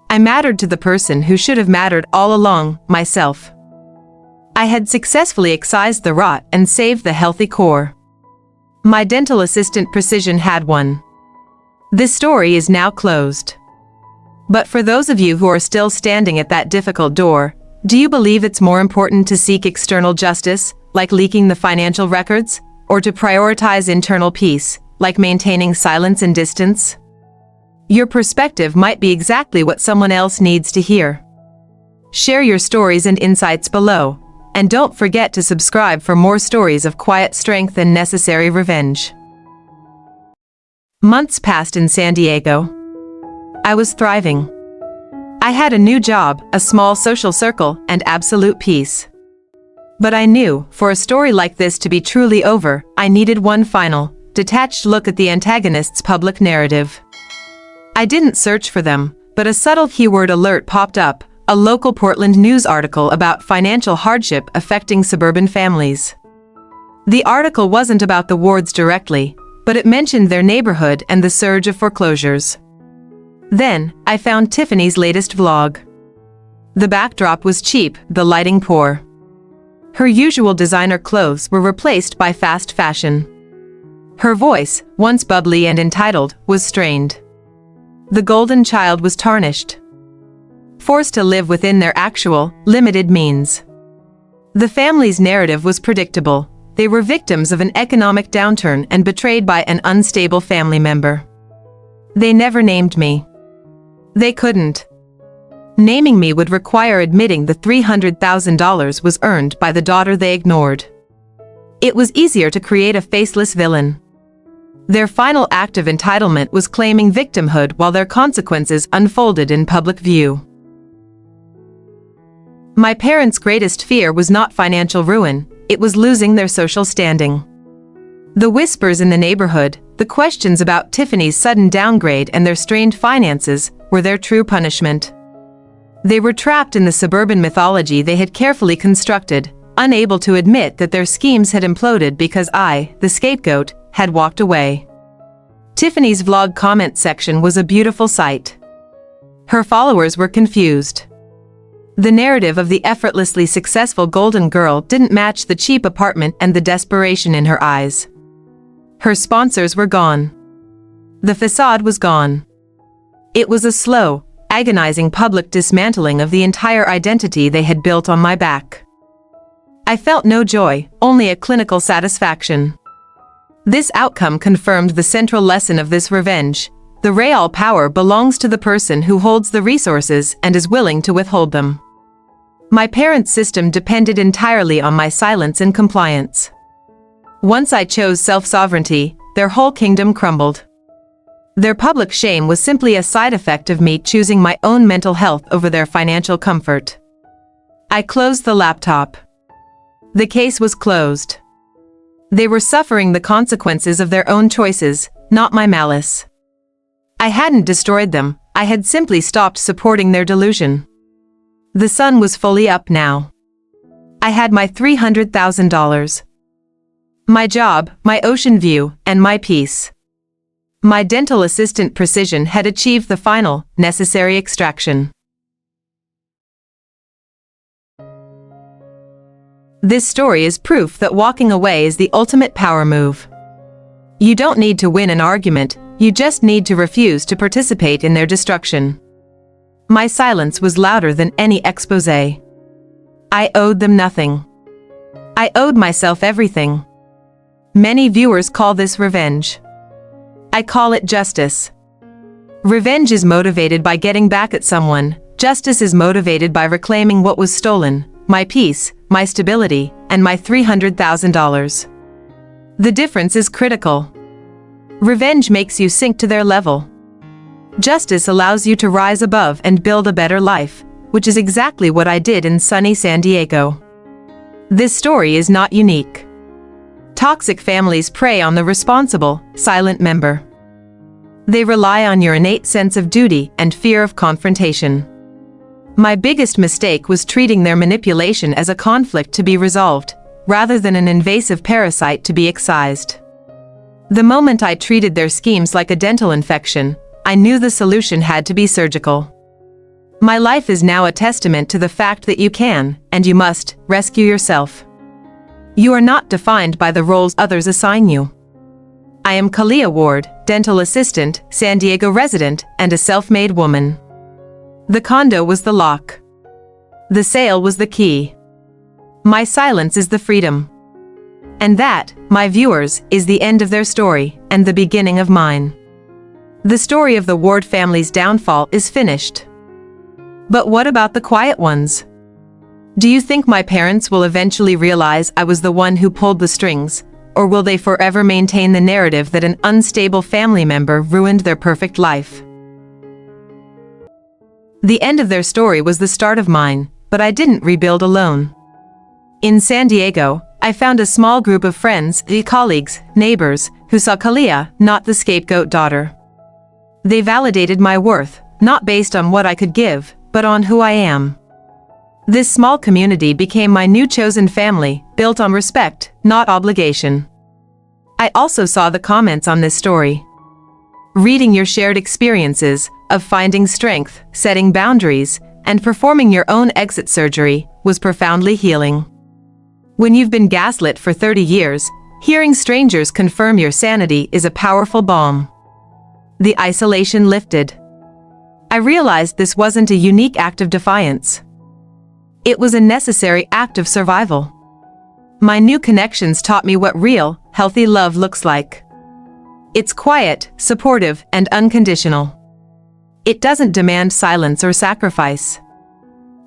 I mattered to the person who should have mattered all along, myself. I had successfully excised the rot and saved the healthy core. My dental assistant Precision had won. This story is now closed. But for those of you who are still standing at that difficult door, do you believe it's more important to seek external justice, like leaking the financial records, or to prioritize internal peace, like maintaining silence and distance? Your perspective might be exactly what someone else needs to hear. Share your stories and insights below, and don't forget to subscribe for more stories of quiet strength and necessary revenge. Months passed in San Diego. I was thriving. I had a new job, a small social circle, and absolute peace. But I knew, for a story like this to be truly over, I needed one final, detached look at the antagonist's public narrative. I didn't search for them, but a subtle keyword alert popped up, a local Portland news article about financial hardship affecting suburban families. The article wasn't about the Wards directly, but it mentioned their neighborhood and the surge of foreclosures. Then, I found Tiffany's latest vlog. The backdrop was cheap, the lighting poor. Her usual designer clothes were replaced by fast fashion. Her voice, once bubbly and entitled, was strained. The golden child was tarnished. Forced to live within their actual, limited means. The family's narrative was predictable. They were victims of an economic downturn and betrayed by an unstable family member. They never named me. They couldn't. Naming me would require admitting the $300,000 was earned by the daughter they ignored. It was easier to create a faceless villain. Their final act of entitlement was claiming victimhood while their consequences unfolded in public view. My parents' greatest fear was not financial ruin, it was losing their social standing. The whispers in the neighborhood, the questions about Tiffany's sudden downgrade and their strained finances, were their true punishment. They were trapped in the suburban mythology they had carefully constructed, unable to admit that their schemes had imploded because I, the scapegoat, had walked away. Tiffany's vlog comment section was a beautiful sight. Her followers were confused. The narrative of the effortlessly successful golden girl didn't match the cheap apartment and the desperation in her eyes. Her sponsors were gone. The facade was gone. It was a slow, agonizing public dismantling of the entire identity they had built on my back. I felt no joy, only a clinical satisfaction. This outcome confirmed the central lesson of this revenge. The real power belongs to the person who holds the resources and is willing to withhold them. My parents' system depended entirely on my silence and compliance. Once I chose self-sovereignty, their whole kingdom crumbled. Their public shame was simply a side effect of me choosing my own mental health over their financial comfort. I closed the laptop. The case was closed. They were suffering the consequences of their own choices, not my malice. I hadn't destroyed them, I had simply stopped supporting their delusion. The sun was fully up now. I had my $300,000. My job, my ocean view, and my peace. My dental assistant Precision had achieved the final, necessary extraction. This story is proof that walking away is the ultimate power move. You don't need to win an argument, you just need to refuse to participate in their destruction. My silence was louder than any exposé. I owed them nothing. I owed myself everything. Many viewers call this revenge. I call it justice. Revenge is motivated by getting back at someone, justice is motivated by reclaiming what was stolen, my peace, my stability, and my $300,000. The difference is critical. Revenge makes you sink to their level. Justice allows you to rise above and build a better life, which is exactly what I did in sunny San Diego. This story is not unique. Toxic families prey on the responsible, silent member. They rely on your innate sense of duty and fear of confrontation. My biggest mistake was treating their manipulation as a conflict to be resolved, rather than an invasive parasite to be excised. The moment I treated their schemes like a dental infection, I knew the solution had to be surgical. My life is now a testament to the fact that you can, and you must, rescue yourself. You are not defined by the roles others assign you. I am Kaliyah Ward, dental assistant, San Diego resident, and a self-made woman. The condo was the lock. The sale was the key. My silence is the freedom. And that, my viewers, is the end of their story, and the beginning of mine. The story of the Ward family's downfall is finished. But what about the quiet ones? Do you think my parents will eventually realize I was the one who pulled the strings, or will they forever maintain the narrative that an unstable family member ruined their perfect life? The end of their story was the start of mine, but I didn't rebuild alone. In San Diego, I found a small group of friends, colleagues, neighbors, who saw Kaliyah, not the scapegoat daughter. They validated my worth, not based on what I could give, but on who I am. This small community became my new chosen family, built on respect, not obligation. I also saw the comments on this story. Reading your shared experiences of finding strength, setting boundaries, and performing your own exit surgery was profoundly healing. When you've been gaslit for 30 years, hearing strangers confirm your sanity is a powerful balm. The isolation lifted. I realized this wasn't a unique act of defiance. It was a necessary act of survival. My new connections taught me what real, healthy love looks like. It's quiet, supportive, and unconditional. It doesn't demand silence or sacrifice.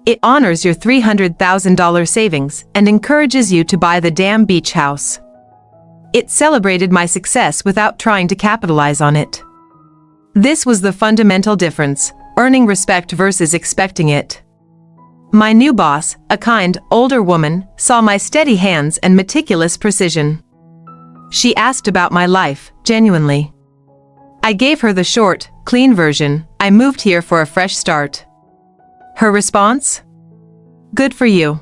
It honors your $300,000 savings and encourages you to buy the damn beach house. It celebrated my success without trying to capitalize on it. This was the fundamental difference, earning respect versus expecting it. My new boss, a kind, older woman, saw my steady hands and meticulous precision. She asked about my life, genuinely. I gave her the short, clean version: I moved here for a fresh start. Her response? Good for you.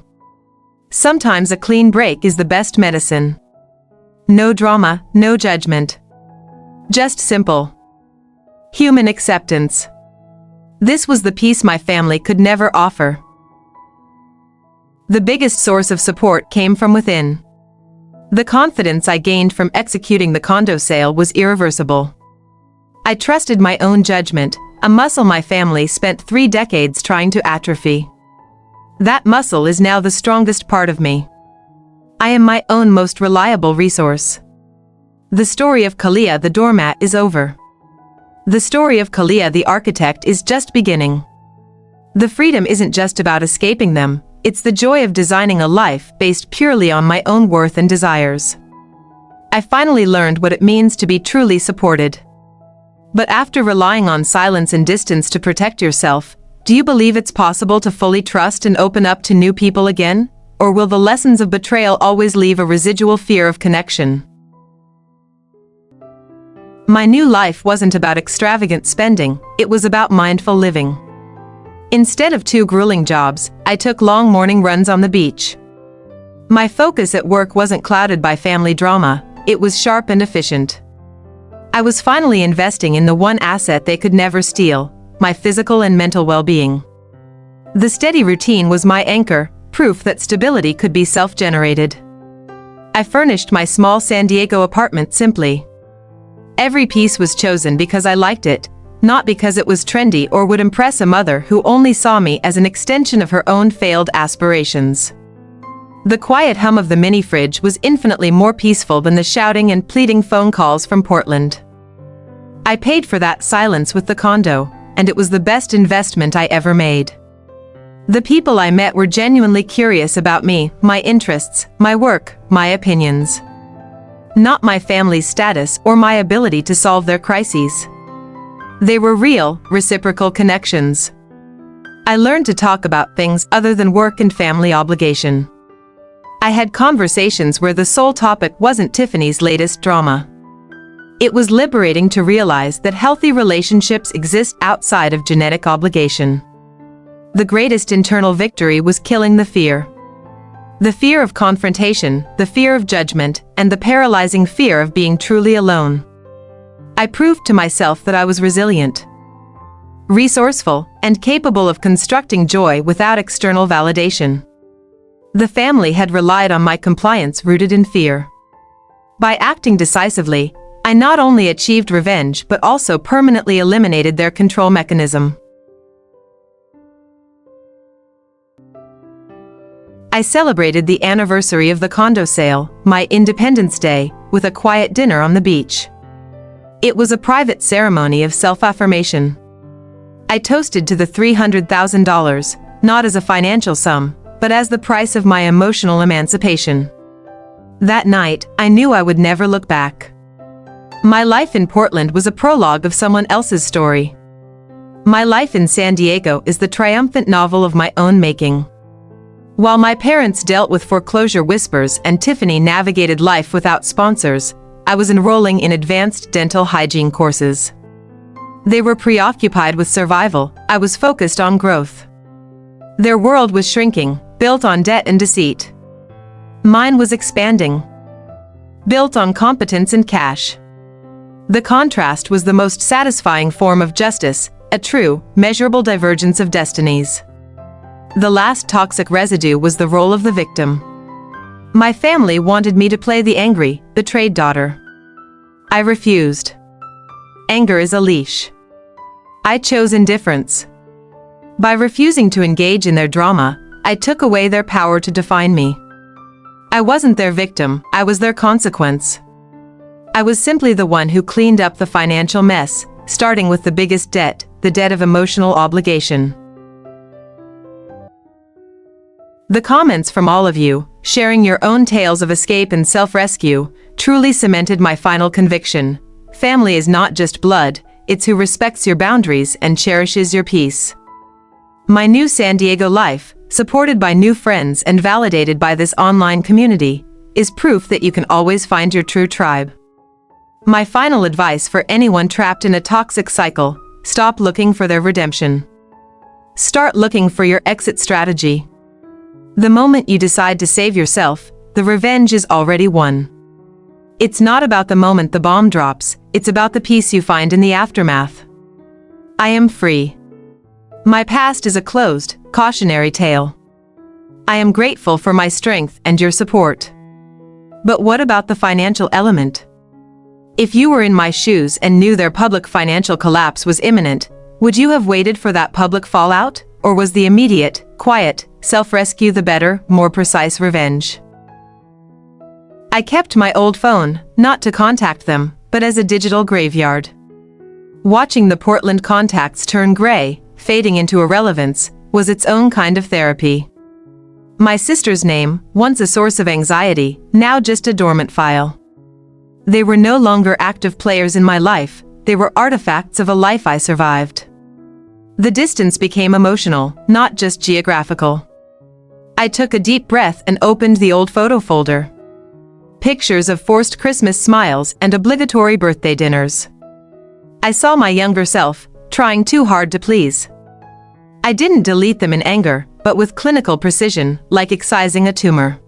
Sometimes a clean break is the best medicine. No drama, no judgment. Just simple, human acceptance. This was the peace my family could never offer. The biggest source of support came from within. The confidence I gained from executing the condo sale was irreversible. I trusted my own judgment, a muscle my family spent 3 decades trying to atrophy. That muscle is now the strongest part of me. I am my own most reliable resource. The story of Kaliyah the doormat is over. The story of Kaliyah the architect is just beginning. The freedom isn't just about escaping them, it's the joy of designing a life based purely on my own worth and desires. I finally learned what it means to be truly supported. But after relying on silence and distance to protect yourself, do you believe it's possible to fully trust and open up to new people again? Or will the lessons of betrayal always leave a residual fear of connection? My new life wasn't about extravagant spending, it was about mindful living. Instead of 2 grueling jobs, I took long morning runs on the beach. My focus at work wasn't clouded by family drama, it was sharp and efficient. I was finally investing in the one asset they could never steal, my physical and mental well-being. The steady routine was my anchor, proof that stability could be self-generated. I furnished my small San Diego apartment simply. Every piece was chosen because I liked it, not because it was trendy or would impress a mother who only saw me as an extension of her own failed aspirations. The quiet hum of the mini fridge was infinitely more peaceful than the shouting and pleading phone calls from Portland. I paid for that silence with the condo, and it was the best investment I ever made. The people I met were genuinely curious about me, my interests, my work, my opinions. Not my family's status or my ability to solve their crises. They were real, reciprocal connections. I learned to talk about things other than work and family obligation. I had conversations where the sole topic wasn't Tiffany's latest drama. It was liberating to realize that healthy relationships exist outside of genetic obligation. The greatest internal victory was killing the fear. The fear of confrontation, the fear of judgment, and the paralyzing fear of being truly alone. I proved to myself that I was resilient, resourceful, and capable of constructing joy without external validation. The family had relied on my compliance rooted in fear. By acting decisively, I not only achieved revenge but also permanently eliminated their control mechanism. I celebrated the anniversary of the condo sale, my Independence Day, with a quiet dinner on the beach. It was a private ceremony of self-affirmation. I toasted to the $300,000, not as a financial sum, but as the price of my emotional emancipation. That night, I knew I would never look back. My life in Portland was a prologue of someone else's story. My life in San Diego is the triumphant novel of my own making. While my parents dealt with foreclosure whispers and Tiffany navigated life without sponsors, I was enrolling in advanced dental hygiene courses. They were preoccupied with survival, I was focused on growth. Their world was shrinking, built on debt and deceit. Mine was expanding, built on competence and cash. The contrast was the most satisfying form of justice, a true, measurable divergence of destinies. The last toxic residue was the role of the victim. My family wanted me to play the angry, betrayed daughter. I refused. Anger is a leash. I chose indifference. By refusing to engage in their drama, I took away their power to define me. I wasn't their victim, I was their consequence. I was simply the one who cleaned up the financial mess, starting with the biggest debt, the debt of emotional obligation. The comments from all of you, sharing your own tales of escape and self-rescue, truly cemented my final conviction. Family is not just blood, it's who respects your boundaries and cherishes your peace. My new San Diego life, supported by new friends and validated by this online community, is proof that you can always find your true tribe. My final advice for anyone trapped in a toxic cycle: stop looking for their redemption. Start looking for your exit strategy. The moment you decide to save yourself, the revenge is already won. It's not about the moment the bomb drops, it's about the peace you find in the aftermath. I am free. My past is a closed, cautionary tale. I am grateful for my strength and your support. But what about the financial element? If you were in my shoes and knew their public financial collapse was imminent, would you have waited for that public fallout, or was the immediate, quiet, self-rescue the better, more precise revenge? I kept my old phone, not to contact them, but as a digital graveyard. Watching the Portland contacts turn gray, fading into irrelevance, was its own kind of therapy. My sister's name, once a source of anxiety, now just a dormant file. They were no longer active players in my life, they were artifacts of a life I survived. The distance became emotional, not just geographical. I took a deep breath and opened the old photo folder. Pictures of forced Christmas smiles and obligatory birthday dinners. I saw my younger self, trying too hard to please. I didn't delete them in anger, but with clinical precision, like excising a tumor.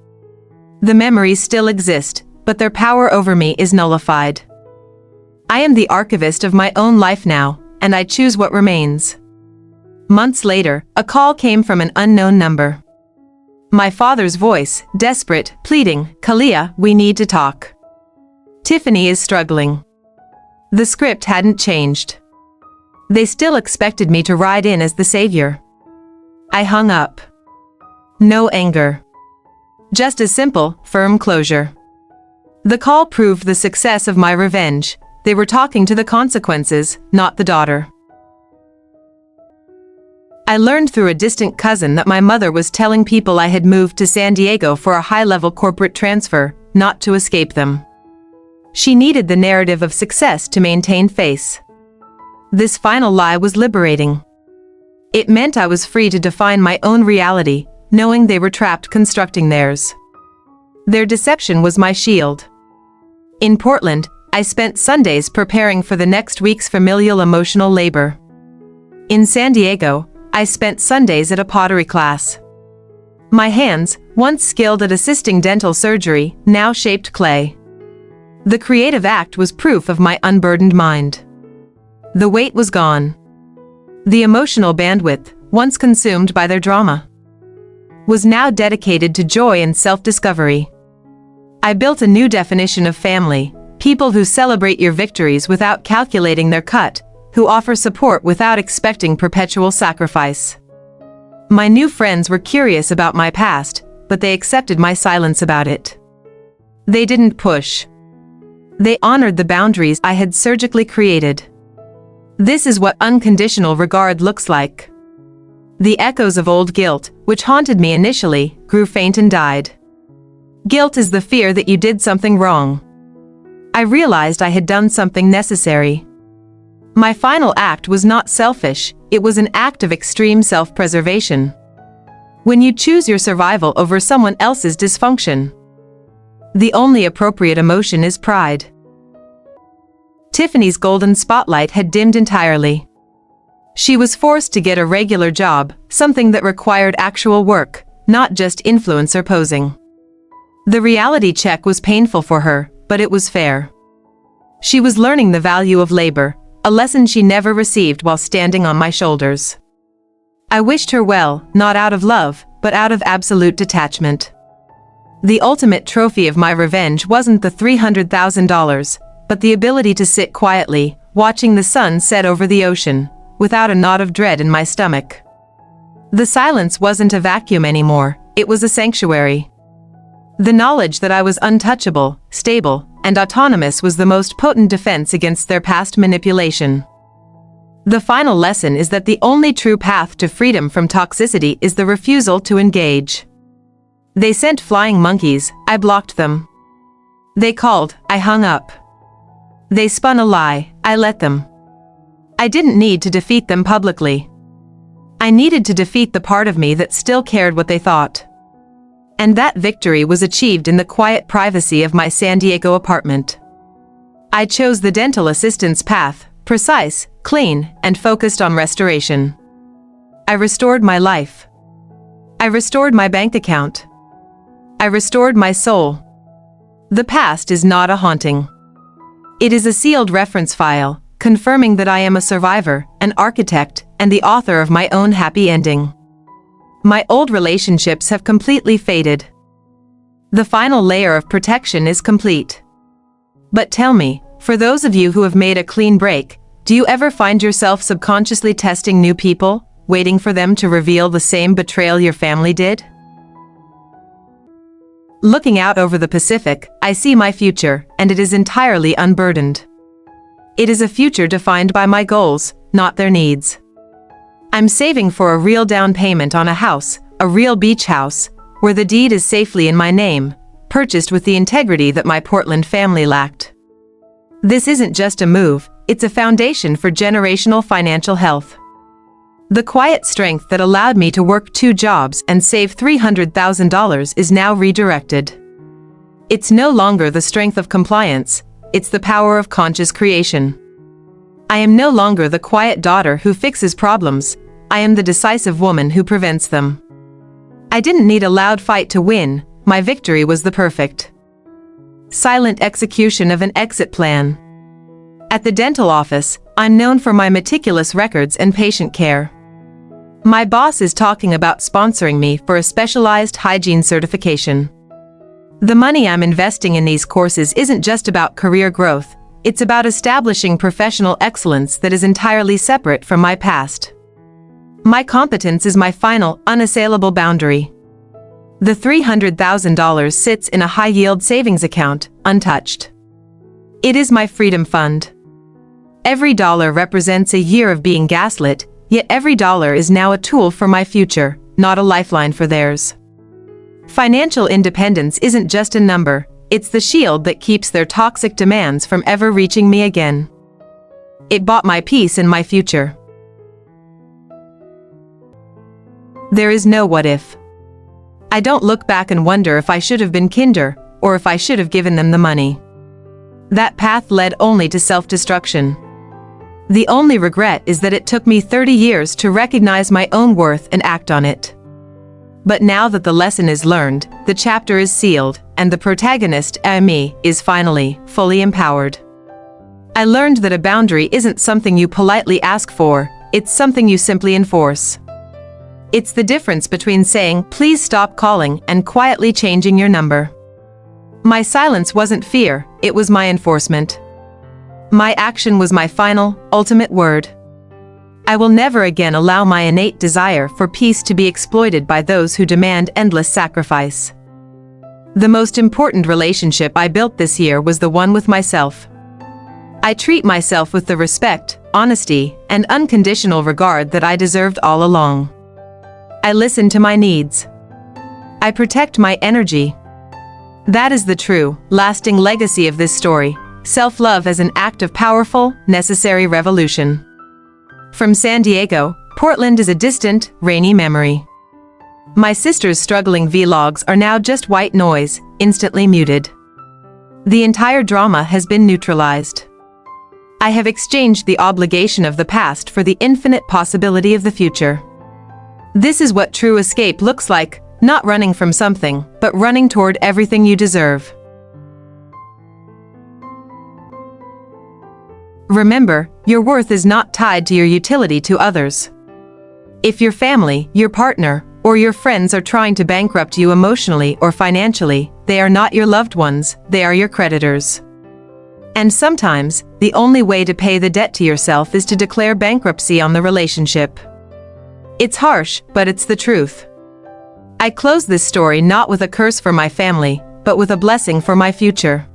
The memories still exist, but their power over me is nullified. I am the archivist of my own life now, and I choose what remains. Months later, a call came from an unknown number. My father's voice, desperate, pleading, "Kaliyah, we need to talk. Tiffany is struggling." The script hadn't changed. They still expected me to ride in as the savior. I hung up. No anger. Just a simple, firm closure. The call proved the success of my revenge. They were talking to the consequences, not the daughter. I I learned through a distant cousin that my mother was telling people I had moved to San Diego for a high-level corporate transfer, not to escape them. She needed the narrative of success to maintain face. This final lie was liberating. It meant I was free to define my own reality, knowing they were trapped constructing theirs. Their deception was my shield. In Portland, I spent Sundays preparing for the next week's familial emotional labor. In San Diego, I spent Sundays at a pottery class. My hands, once skilled at assisting dental surgery, now shaped clay. The creative act was proof of my unburdened mind. The weight was gone. The emotional bandwidth, once consumed by their drama, was now dedicated to joy and self-discovery. I built a new definition of family, people who celebrate your victories without calculating their cut, who offer support without expecting perpetual sacrifice. My new friends were curious about my past, but they accepted my silence about it. They didn't push. They honored the boundaries I had surgically created. This is what unconditional regard looks like. The echoes of old guilt, which haunted me initially, grew faint and died. Guilt is the fear that you did something wrong. I realized I had done something necessary. My final act was not selfish, it was an act of extreme self-preservation. When you choose your survival over someone else's dysfunction, the only appropriate emotion is pride. Tiffany's golden spotlight had dimmed entirely. She was forced to get a regular job, something that required actual work, not just influencer posing. The reality check was painful for her, but it was fair. She was learning the value of labor, a lesson she never received while standing on my shoulders. I wished her well, not out of love, but out of absolute detachment. The ultimate trophy of my revenge wasn't the $300,000, but the ability to sit quietly, watching the sun set over the ocean, without a knot of dread in my stomach. The silence wasn't a vacuum anymore, it was a sanctuary. The knowledge that I was untouchable, stable, and autonomous was the most potent defense against their past manipulation. The final lesson is that the only true path to freedom from toxicity is the refusal to engage. They sent flying monkeys, I blocked them. They called, I hung up. They spun a lie, I let them. I didn't need to defeat them publicly. I needed to defeat the part of me that still cared what they thought. And that victory was achieved in the quiet privacy of my San Diego apartment. I chose the dental assistant's path, precise, clean, and focused on restoration. I restored my life. I restored my bank account. I restored my soul. The past is not a haunting. It is a sealed reference file, confirming that I am a survivor, an architect, and the author of my own happy ending. My old relationships have completely faded. The final layer of protection is complete. But tell me, for those of you who have made a clean break, do you ever find yourself subconsciously testing new people, waiting for them to reveal the same betrayal your family did? Looking out over the Pacific, I see my future, and it is entirely unburdened. It is a future defined by my goals, not their needs. I'm saving for a real down payment on a house, a real beach house, where the deed is safely in my name, purchased with the integrity that my Portland family lacked. This isn't just a move, it's a foundation for generational financial health. The quiet strength that allowed me to work 2 jobs and save $300,000 is now redirected. It's no longer the strength of compliance, it's the power of conscious creation. I am no longer the quiet daughter who fixes problems, I am the decisive woman who prevents them. I didn't need a loud fight to win, my victory was the perfect, silent execution of an exit plan. At the dental office, I'm known for my meticulous records and patient care. My boss is talking about sponsoring me for a specialized hygiene certification. The money I'm investing in these courses isn't just about career growth, it's about establishing professional excellence that is entirely separate from my past. My competence is my final, unassailable boundary. The $300,000 sits in a high-yield savings account, untouched. It is my freedom fund. Every dollar represents a year of being gaslit, yet every dollar is now a tool for my future, not a lifeline for theirs. Financial independence isn't just a number, it's the shield that keeps their toxic demands from ever reaching me again. It bought my peace and my future. There is no what if. I don't look back and wonder if I should have been kinder, or if I should have given them the money. That path led only to self-destruction. The only regret is that it took me 30 years to recognize my own worth and act on it. But now that the lesson is learned, the chapter is sealed, and the protagonist, me, is finally, fully empowered. I learned that a boundary isn't something you politely ask for, it's something you simply enforce. It's the difference between saying, "Please stop calling," and quietly changing your number. My silence wasn't fear, it was my enforcement. My action was my final, ultimate word. I will never again allow my innate desire for peace to be exploited by those who demand endless sacrifice. The most important relationship I built this year was the one with myself. I treat myself with the respect, honesty, and unconditional regard that I deserved all along. I listen to my needs. I protect my energy. That is the true, lasting legacy of this story, self-love as an act of powerful, necessary revolution. From San Diego, Portland is a distant, rainy memory. My sister's struggling vlogs are now just white noise, instantly muted. The entire drama has been neutralized. I have exchanged the obligation of the past for the infinite possibility of the future. This is what true escape looks like, not running from something, but running toward everything you deserve. Remember, your worth is not tied to your utility to others. If your family, your partner, or your friends are trying to bankrupt you emotionally or financially, they are not your loved ones, they are your creditors. And sometimes, the only way to pay the debt to yourself is to declare bankruptcy on the relationship. It's harsh, but it's the truth. I close this story not with a curse for my family, but with a blessing for my future.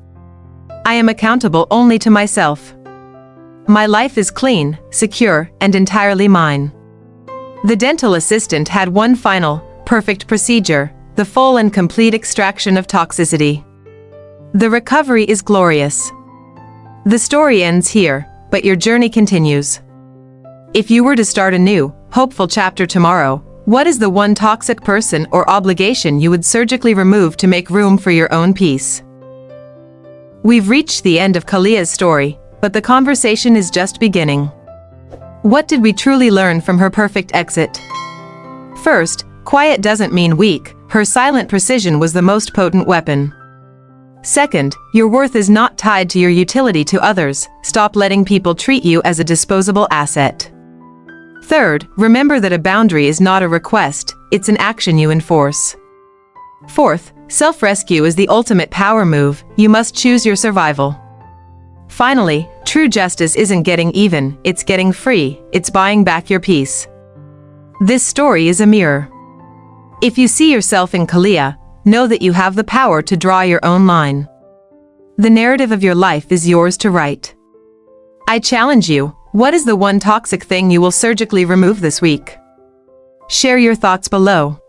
I am accountable only to myself. My life is clean, secure, and entirely mine. The dental assistant had one final, perfect procedure, the full and complete extraction of toxicity. The recovery is glorious. The story ends here, but your journey continues. If you were to start a new, hopeful chapter tomorrow, what is the one toxic person or obligation you would surgically remove to make room for your own peace? We've reached the end of Kaliyah's story, but the conversation is just beginning. What did we truly learn from her perfect exit? First, quiet doesn't mean weak, her silent precision was the most potent weapon. Second, your worth is not tied to your utility to others, stop letting people treat you as a disposable asset. Third, remember that a boundary is not a request, it's an action you enforce. Fourth, self-rescue is the ultimate power move, you must choose your survival. Finally, true justice isn't getting even, it's getting free, it's buying back your peace. This story is a mirror. If you see yourself in Kaliyah, know that you have the power to draw your own line. The narrative of your life is yours to write. I challenge you, what is the one toxic thing you will surgically remove this week? Share your thoughts below.